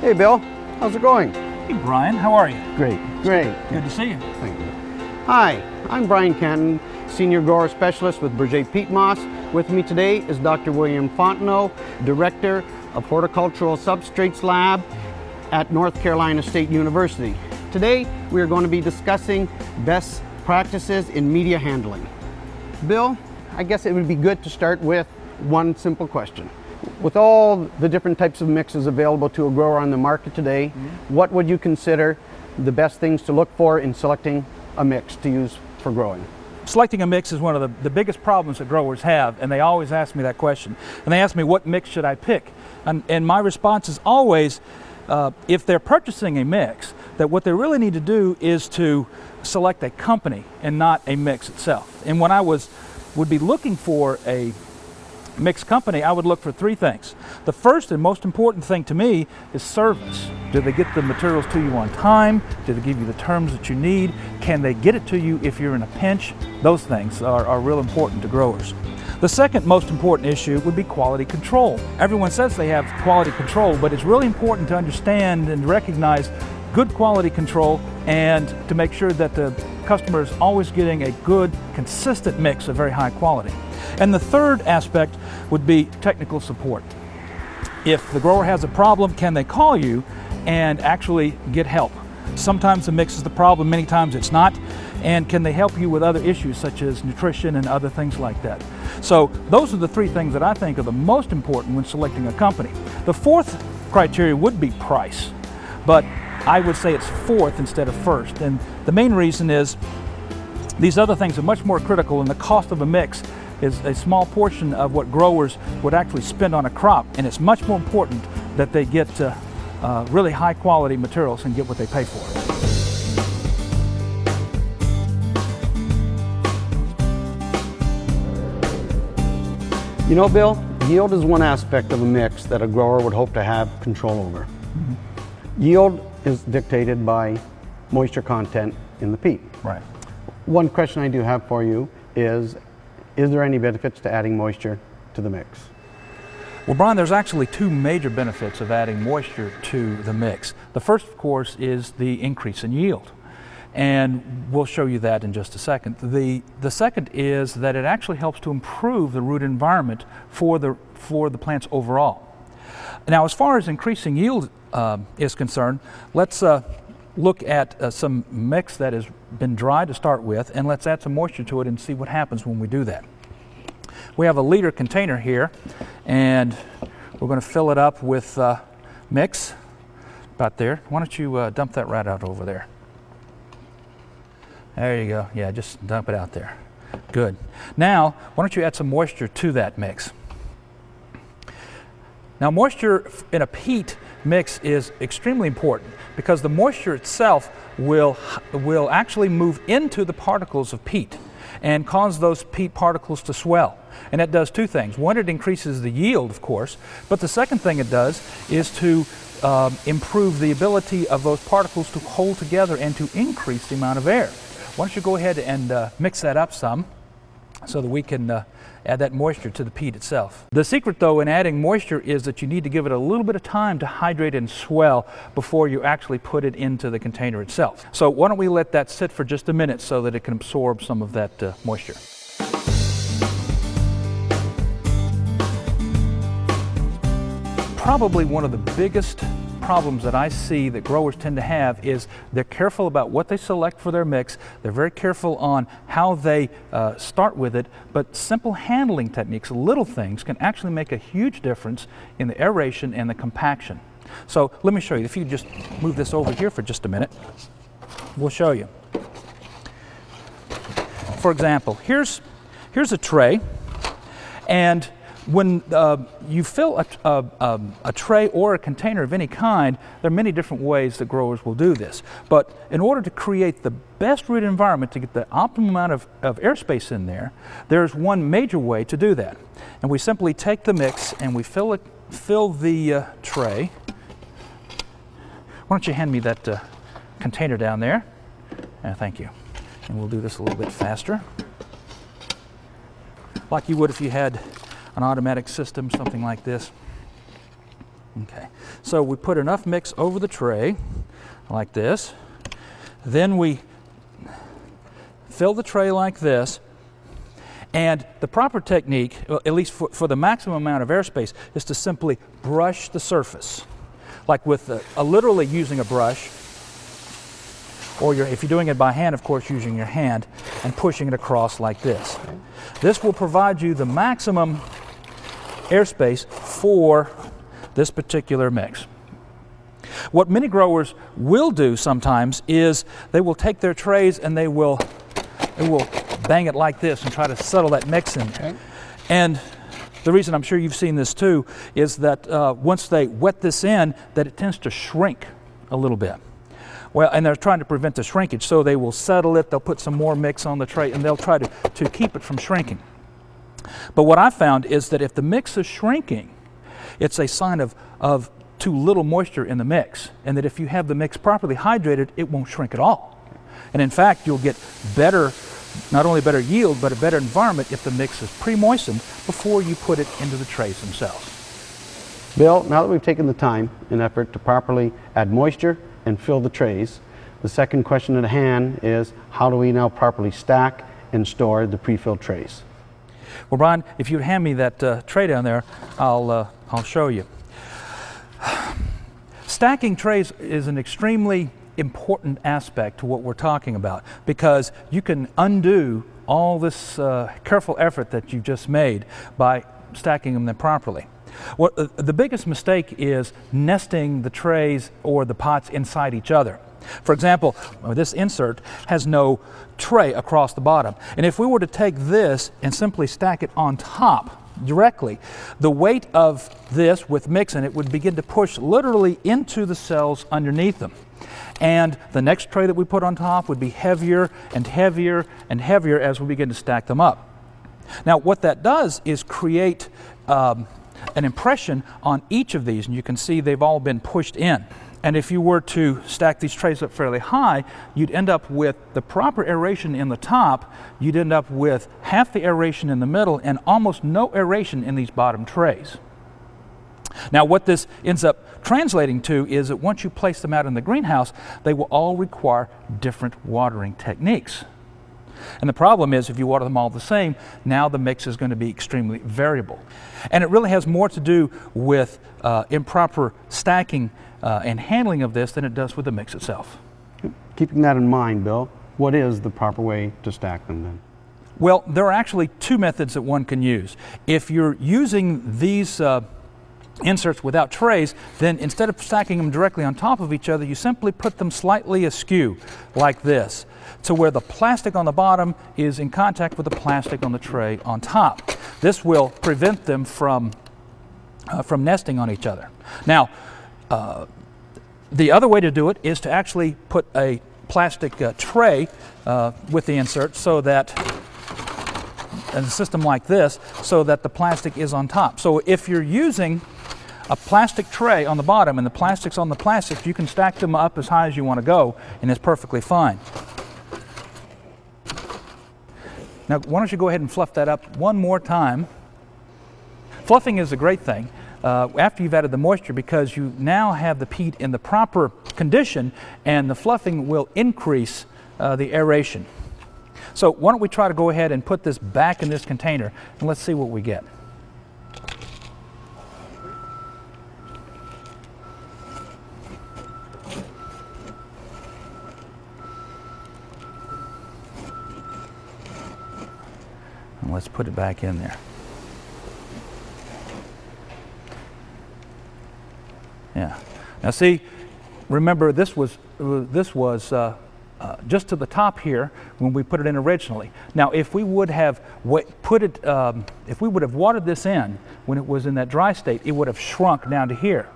Hey Bill, how's it going? Hey Brian, how are you? Great, great. Good to see you. Thank you. Hi, I'm Brian Canton, Senior Grower Specialist with Berger Peat. With me today is Dr. William Fontenot, Director of Horticultural Substrates Lab at North Carolina State University. Today we are going to be discussing best practices in media handling. Bill, I guess it would be good to start with one simple question. With all the different types of mixes available to a grower on the market today, what would you consider the best things to look for in selecting a mix to use for growing? Selecting a mix is one of the biggest problems that growers have, and they always ask me that question. And they ask me, what mix should I pick? And my response is always, if they're purchasing a mix, that what they really need to do is to select a company and not a mix itself. And when I would be looking for a mixed company, I would look for three things. The first and most important thing to me is service. Do they get the materials to you on time? Do they give you the terms that you need? Can they get it to you if you're in a pinch? Those things are real important to growers. The second most important issue would be quality control. Everyone says they have quality control, but it's really important to understand and recognize good quality control and to make sure that the customer is always getting a good, consistent mix of very high quality. And the third aspect would be technical support. If the grower has a problem, can they call you and actually get help? Sometimes the mix is the problem, many times it's not. And can they help you with other issues such as nutrition and other things like that? So those are the three things that I think are the most important when selecting a company. The fourth criteria would be price, but I would say it's fourth instead of first. And the main reason is these other things are much more critical, and the cost of a mix is a small portion of what growers would actually spend on a crop, and it's much more important that they get really high quality materials and get what they pay for. You know, Bill, yield is one aspect of a mix that a grower would hope to have control over. Yield is dictated by moisture content in the peat. Right. One question I do have for you is there any benefits to adding moisture to the mix? Well, Brian, there's actually two major benefits of adding moisture to the mix. The first, of course, is the increase in yield. And we'll show you that in just a second. The second is that it actually helps to improve the root environment for the plants overall. Now, as far as increasing yield is concerned, let's look at some mix that has been dry to start with, and let's add some moisture to it and see what happens when we do that. We have a liter container here, and we're going to fill it up with mix about there. Why don't you dump that right out over there? There you go. Yeah, just dump it out there. Good. Now, why don't you add some moisture to that mix? Now, moisture in a peat mix is extremely important because the moisture itself will actually move into the particles of peat and cause those peat particles to swell. And that does two things. One, it increases the yield, of course, but the second thing it does is to improve the ability of those particles to hold together and to increase the amount of air. Why don't you go ahead and mix that up some so that we can add that moisture to the peat itself. The secret, though, in adding moisture is that you need to give it a little bit of time to hydrate and swell before you actually put it into the container itself. So why don't we let that sit for just a minute so that it can absorb some of that moisture. Probably one of the biggest problems that I see that growers tend to have is they're careful about what they select for their mix. They're very careful on how they start with it, but simple handling techniques, little things, can actually make a huge difference in the aeration and the compaction. So let me show you. If you just move this over here for just a minute, we'll show you. For example, here's a tray, and when you fill a tray or a container of any kind, there are many different ways that growers will do this. But in order to create the best root environment to get the optimum amount of airspace in there, there's one major way to do that. And we simply take the mix and we fill the tray. Why don't you hand me that container down there? Thank you. And we'll do this a little bit faster, like you would if you had an automatic system, something like this. Okay, so we put enough mix over the tray like this. Then we fill the tray like this. And the proper technique, at least for the maximum amount of airspace, is to simply brush the surface. Like with literally using a brush, or if you're doing it by hand, of course, using your hand and pushing it across like this. Okay. This will provide you the maximum airspace for this particular mix. What many growers will do sometimes is they will take their trays and they will bang it like this and try to settle that mix in there. Okay. And the reason, I'm sure you've seen this too, is that once they wet this in, that it tends to shrink a little bit. Well, and they're trying to prevent the shrinkage, so they will settle it, they'll put some more mix on the tray, and they'll try to keep it from shrinking. But what I found is that if the mix is shrinking, it's a sign of too little moisture in the mix, and that if you have the mix properly hydrated, it won't shrink at all. And in fact, you'll get better, not only better yield, but a better environment if the mix is pre-moistened before you put it into the trays themselves. Bill, now that we've taken the time and effort to properly add moisture and fill the trays, the second question at hand is, how do we now properly stack and store the pre-filled trays? Well, Brian, if you'd hand me that tray down there, I'll show you. Stacking trays is an extremely important aspect to what we're talking about, because you can undo all this careful effort that you've just made by stacking them properly. Well, the biggest mistake is nesting the trays or the pots inside each other. For example, this insert has no tray across the bottom, and if we were to take this and simply stack it on top directly, the weight of this with mix in it would begin to push literally into the cells underneath them. And the next tray that we put on top would be heavier and heavier and heavier as we begin to stack them up. Now, what that does is create an impression on each of these, and you can see they've all been pushed in. And if you were to stack these trays up fairly high, you'd end up with the proper aeration in the top, you'd end up with half the aeration in the middle and almost no aeration in these bottom trays. Now, what this ends up translating to is that once you place them out in the greenhouse, they will all require different watering techniques. And the problem is, if you water them all the same, now the mix is going to be extremely variable. And it really has more to do with improper stacking and handling of this than it does with the mix itself. Keeping that in mind, Bill, what is the proper way to stack them then? Well, there are actually two methods that one can use. If you're using these inserts without trays, then instead of stacking them directly on top of each other, you simply put them slightly askew like this, to where the plastic on the bottom is in contact with the plastic on the tray on top. This will prevent them from nesting on each other. Now, the other way to do it is to actually put a plastic tray with the insert, so that, and a system like this, so that the plastic is on top. So if you're using a plastic tray on the bottom and the plastic's on the plastic, you can stack them up as high as you want to go, and it's perfectly fine. Now, why don't you go ahead and fluff that up one more time. Fluffing is a great thing after you've added the moisture, because you now have the peat in the proper condition, and the fluffing will increase the aeration. So why don't we try to go ahead and put this back in this container, and let's see what we get. And let's put it back in there. Yeah. Now see, remember this was just to the top here when we put it in originally. Now, if we would have if we would have watered this in when it was in that dry state, it would have shrunk down to here.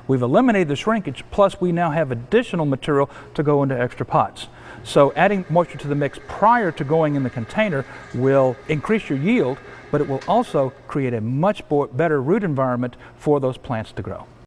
We've eliminated the shrinkage, plus we now have additional material to go into extra pots. So adding moisture to the mix prior to going in the container will increase your yield, but it will also create a much better root environment for those plants to grow.